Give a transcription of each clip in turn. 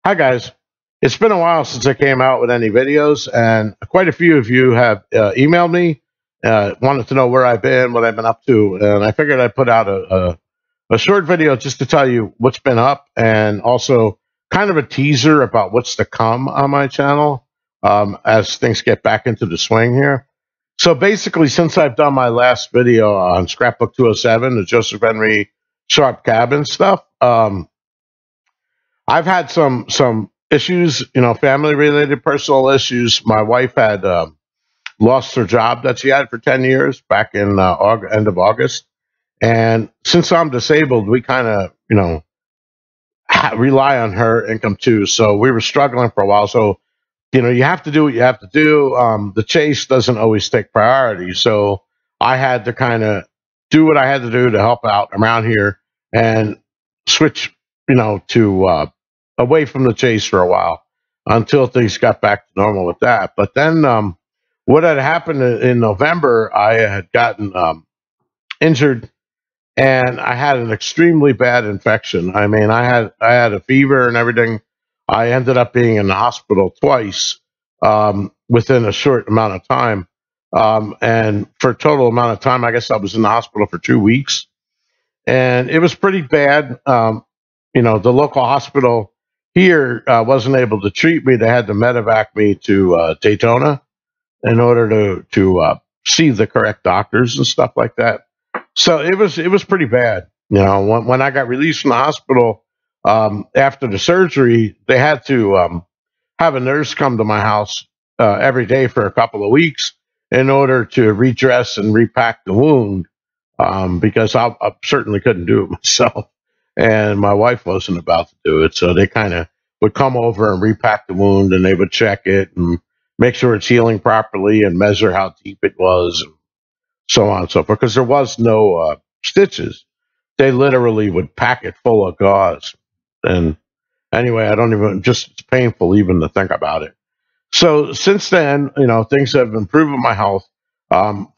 Hi guys, it's been a while since I came out with any videos, and quite a few of you have emailed me, wanted to know where I've been, what I've been up to, and I figured I'd put out a short video just to tell you what's been up, and also kind of a teaser about what's to come on my channel as things get back into the swing here. So basically, since I've done my last video on Scrapbook 207, the Joseph Henry Sharp Cabin stuff, I've had some issues, family related, personal issues. My wife had lost her job that she had for 10 years back in end of August, and since I'm disabled, we kind of rely on her income too. So we were struggling for a while. So you have to do what you have to do. The chase doesn't always take priority, so I had to kind of do what I had to do to help out around here and switch, to away from the chase for a while until things got back to normal with that. But then what had happened in November, I had gotten injured and I had an extremely bad infection. I mean, I had a fever and everything. I ended up being in the hospital twice within a short amount of time. And for a total amount of time, I guess I was in the hospital for 2 weeks. And it was pretty bad. The local hospital here wasn't able to treat me. They had to medevac me to Daytona in order to see the correct doctors and stuff like that. So it was pretty bad. When I got released from the hospital after the surgery, they had to have a nurse come to my house every day for a couple of weeks in order to redress and repack the wound because I certainly couldn't do it myself, and my wife wasn't about to do it. So they kind of would come over and repack the wound, and they would check it and make sure it's healing properly and measure how deep it was, and so on and so forth. Because there was no stitches, they literally would pack it full of gauze. And anyway, I don't even just it's painful even to think about it. So since then, things have improved with my health.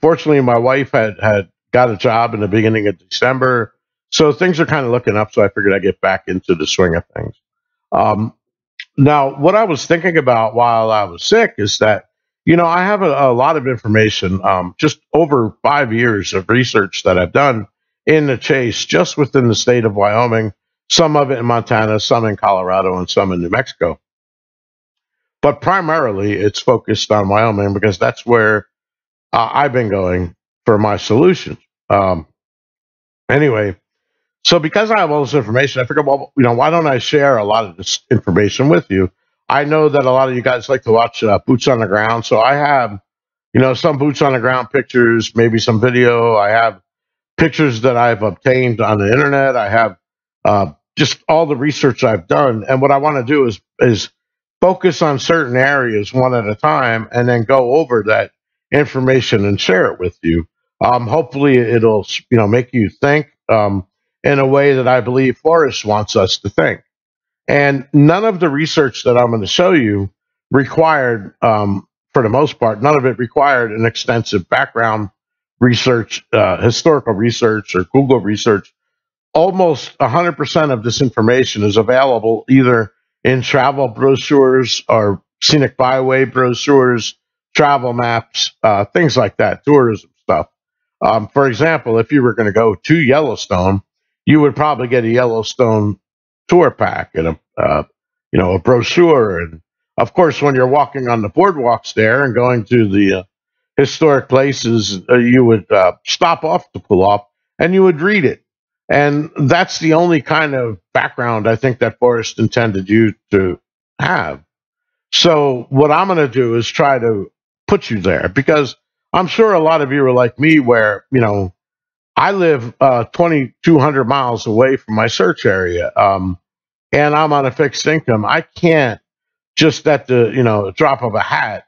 Fortunately, my wife had got a job in the beginning of December, so things are kind of looking up. So I figured I'd get back into the swing of things. Um, Now, what I was thinking about while I was sick is that, I have a lot of information, just over 5 years of research that I've done in the chase, just within the state of Wyoming, some of it in Montana, some in Colorado, and some in New Mexico. But primarily, it's focused on Wyoming because that's where I've been going for my solutions. Anyway, so because I have all this information, I figured, well, why don't I share a lot of this information with you? I know that a lot of you guys like to watch boots on the ground, so I have, some boots on the ground pictures, maybe some video. I have pictures that I've obtained on the internet. I have just all the research I've done, and what I want to do is focus on certain areas one at a time, and then go over that information and share it with you. Hopefully, it'll make you think in a way that I believe Forrest wants us to think. And none of the research that I'm going to show you required, for the most part, none of it required an extensive background research, historical research, or Google research. Almost 100% of this information is available either in travel brochures or scenic byway brochures, travel maps, things like that, tourism stuff. For example, if you were going to go to Yellowstone, you would probably get a Yellowstone tour pack and a brochure. And of course, when you're walking on the boardwalks there and going to the historic places, you would stop off to pull up and you would read it. And that's the only kind of background I think that Forrest intended you to have. So what I'm going to do is try to put you there because I'm sure a lot of you are like me where, I live 2,200 miles away from my search area, and I'm on a fixed income. I can't just at the drop of a hat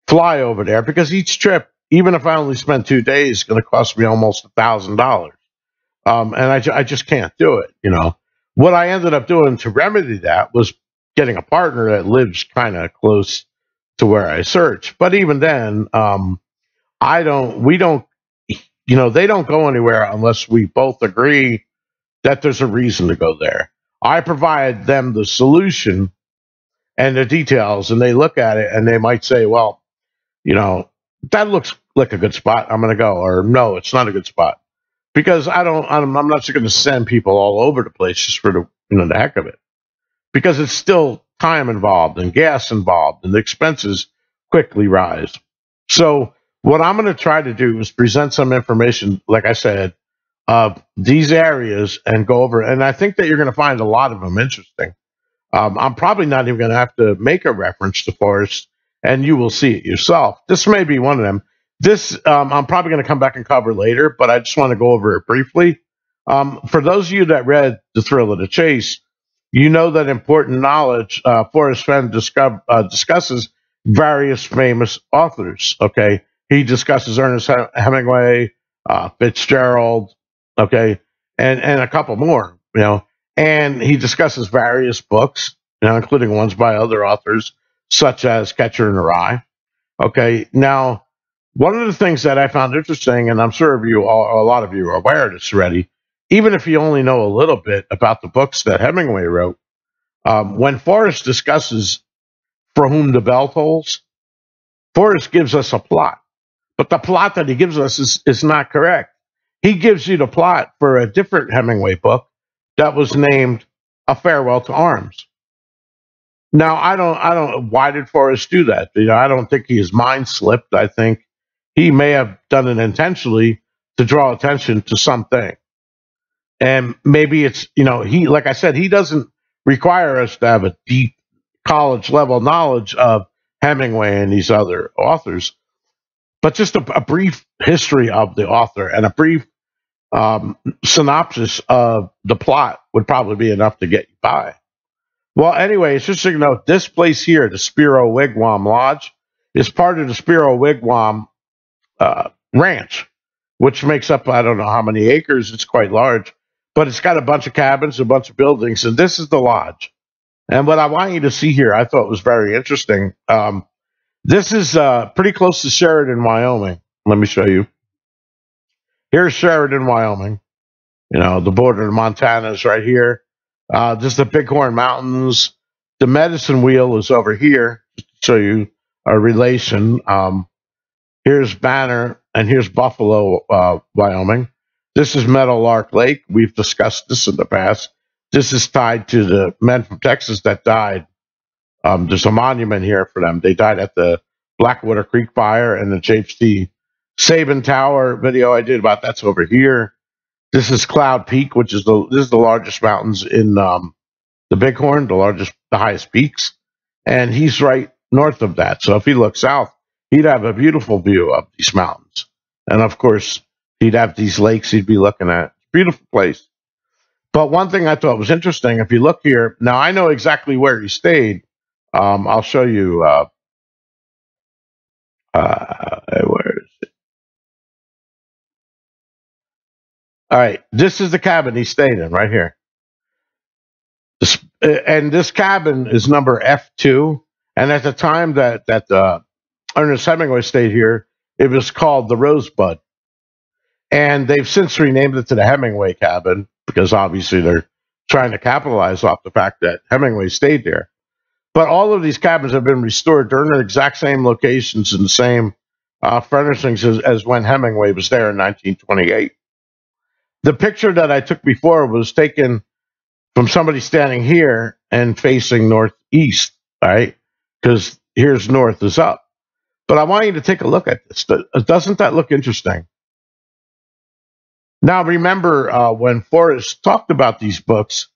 fly over there because each trip, even if I only spend 2 days, is going to cost me almost $1,000. And I just can't do it. What I ended up doing to remedy that was getting a partner that lives kind of close to where I search. But even then, we don't, they don't go anywhere unless we both agree that there's a reason to go there. I provide them the solution and the details, and they look at it and they might say, well, you know, that looks like a good spot. I'm going to go, or no, it's not a good spot, because I'm not just going to send people all over the place just for the heck of it, because it's still time involved and gas involved, and the expenses quickly rise. So what I'm going to try to do is present some information, like I said, of these areas and go over. And I think that you're going to find a lot of them interesting. I'm probably not even going to have to make a reference to Forrest, and you will see it yourself. This may be one of them. This I'm probably going to come back and cover later, but I just want to go over it briefly. For those of you that read The Thrill of the Chase, you know that important knowledge. Forrest Fenn discusses various famous authors. Okay, he discusses Ernest Hemingway, Fitzgerald. Okay, and a couple more. And he discusses various books, including ones by other authors, such as Catcher in the Rye. Okay, now, one of the things that I found interesting, and I'm sure a lot of you are aware of this already, even if you only know a little bit about the books that Hemingway wrote, when Forrest discusses For Whom the Bell Tolls, Forrest gives us a plot, but the plot that he gives us is not correct. He gives you the plot for a different Hemingway book that was named A Farewell to Arms. Now, why did Forrest do that? I don't think his mind slipped. I think he may have done it intentionally to draw attention to something. And maybe it's, like I said, he doesn't require us to have a deep college level knowledge of Hemingway and these other authors, but just a brief history of the author and a brief synopsis of the plot would probably be enough to get you by. Well, anyway, it's just so you know, this place here, the Spiro Wigwam Lodge, is part of the Spiro Wigwam Ranch, which makes up, I don't know how many acres. It's quite large, but it's got a bunch of cabins, a bunch of buildings, and this is the lodge. And what I want you to see here, I thought was very interesting. This is pretty close to Sheridan, Wyoming. Let me show you. Here's Sheridan, Wyoming. The border of Montana is right here. This is the Bighorn Mountains. The Medicine Wheel is over here, just to show you a relation. Here's Banner, and here's Buffalo, Wyoming. This is Meadowlark Lake. We've discussed this in the past. This is tied to the men from Texas that died. There's a monument here for them. They died at the Blackwater Creek fire, and the JHT Sabin Tower video I did about that's over here. This is Cloud Peak, which is the largest mountains in the Bighorn, the highest peaks, and he's right north of that. So if he looked south, he'd have a beautiful view of these mountains, and of course, he'd have these lakes he'd be looking at. Beautiful place. But one thing I thought was interesting, if you look here, now I know exactly where he stayed. I'll show you. Where is it? All right, this is the cabin he stayed in right here. And this cabin is number F2. And at the time that Ernest Hemingway stayed here, it was called the Rosebud. And they've since renamed it to the Hemingway cabin because obviously they're trying to capitalize off the fact that Hemingway stayed there. But all of these cabins have been restored. They're in the exact same locations and the same furnishings as when Hemingway was there in 1928. The picture that I took before was taken from somebody standing here and facing northeast, right? Because here's north is up. But I want you to take a look at this. Doesn't that look interesting? Now, remember when Forrest talked about these books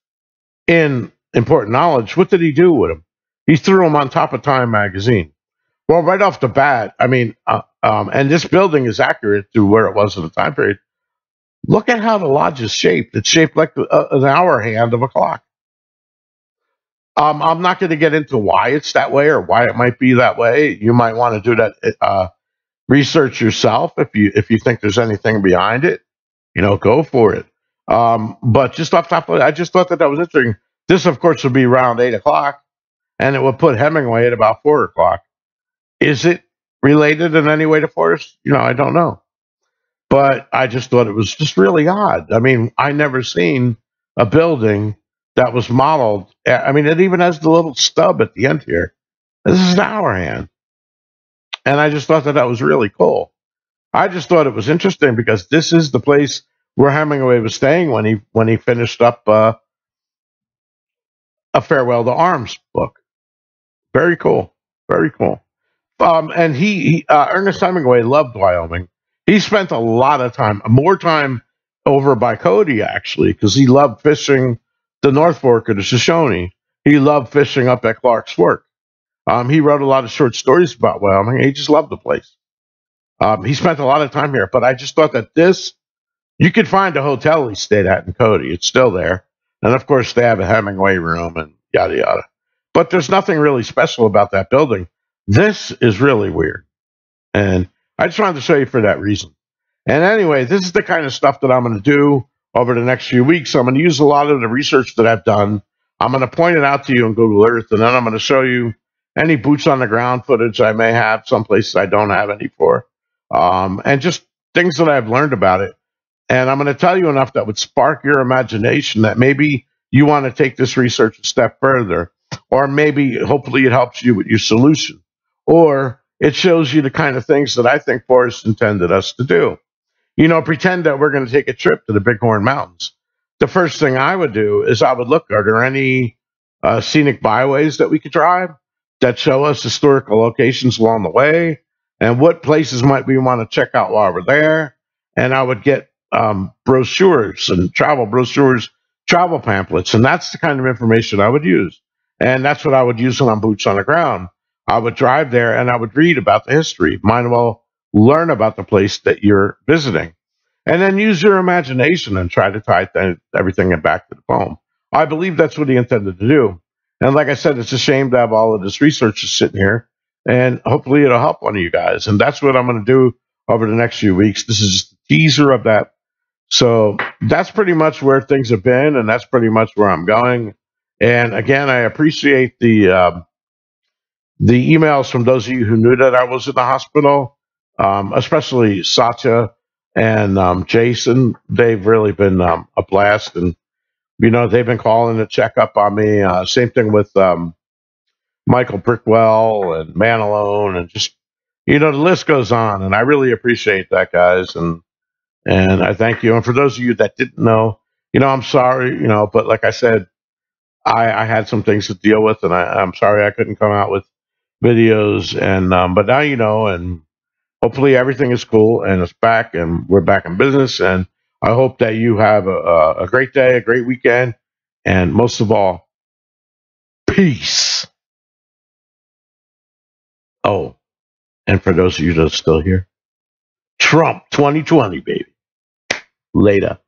in Important Knowledge, what did he do with them? He threw them on top of Time magazine. Well, right off the bat, I mean, and this building is accurate to where it was at the time period. Look at how the lodge is shaped. It's shaped like an hour hand of a clock. I'm not going to get into why it's that way or why it might be that way. You might want to do that research yourself if you think there's anything behind it. Go for it. But just off top of it, I just thought that was interesting. This, of course, would be around 8 o'clock, and it would put Hemingway at about 4 o'clock. Is it related in any way to Forrest? I don't know. But I just thought it was just really odd. I mean, I never seen a building that was modeled. I mean, it even has the little stub at the end here. This is an hour hand, and I just thought that that was really cool. I just thought it was interesting because this is the place where Hemingway was staying when he finished up a Farewell to Arms book. Very cool, very cool. And Ernest Hemingway loved Wyoming. He spent a lot of time, more time over by Cody actually, because he loved fishing the North Fork of the Shoshone. He loved fishing up at Clark's Fork. He wrote a lot of short stories about Wyoming. He just loved the place. He spent a lot of time here, but I just thought that this you could find a hotel he stayed at in Cody. It's still there, and of course they have a Hemingway room and yada yada. But there's nothing really special about that building. This is really weird. And I just wanted to show you for that reason. And anyway, this is the kind of stuff that I'm going to do over the next few weeks. I'm going to use a lot of the research that I've done. I'm going to point it out to you on Google Earth, and then I'm going to show you any boots on the ground footage I may have, some places I don't have any for, and just things that I've learned about it. And I'm going to tell you enough that would spark your imagination that maybe you want to take this research a step further, or maybe hopefully it helps you with your solution, or it shows you the kind of things that I think Forrest intended us to do. You know, pretend that we're going to take a trip to the Bighorn Mountains. The first thing I would do is I would look, are there any scenic byways that we could drive that show us historical locations along the way? And what places might we want to check out while we're there? And I would get brochures and travel brochures, travel pamphlets. And that's the kind of information I would use. And that's what I would use when I'm boots on the ground. I would drive there and I would read about the history. Might as well learn about the place that you're visiting. And then use your imagination and try to tie everything back to the poem. I believe that's what he intended to do. And like I said, it's a shame to have all of this research just sitting here. And hopefully it'll help one of you guys. And that's what I'm going to do over the next few weeks. This is just a teaser of that. So that's pretty much where things have been. And that's pretty much where I'm going. And again, I appreciate the emails from those of you who knew that I was in the hospital, especially Satya and Jason. They've really been a blast, and they've been calling to check up on me. Same thing with Michael Brickwell and Manalone, and just the list goes on. And I really appreciate that, guys, and I thank you. And for those of you that didn't know, I'm sorry, but like I said, I had some things to deal with, and I'm sorry I couldn't come out with videos, and but now and hopefully everything is cool and it's back and we're back in business, and I hope that you have a great day, a great weekend, and most of all, peace. Oh, and for those of you that are still here, Trump 2020, baby. Later.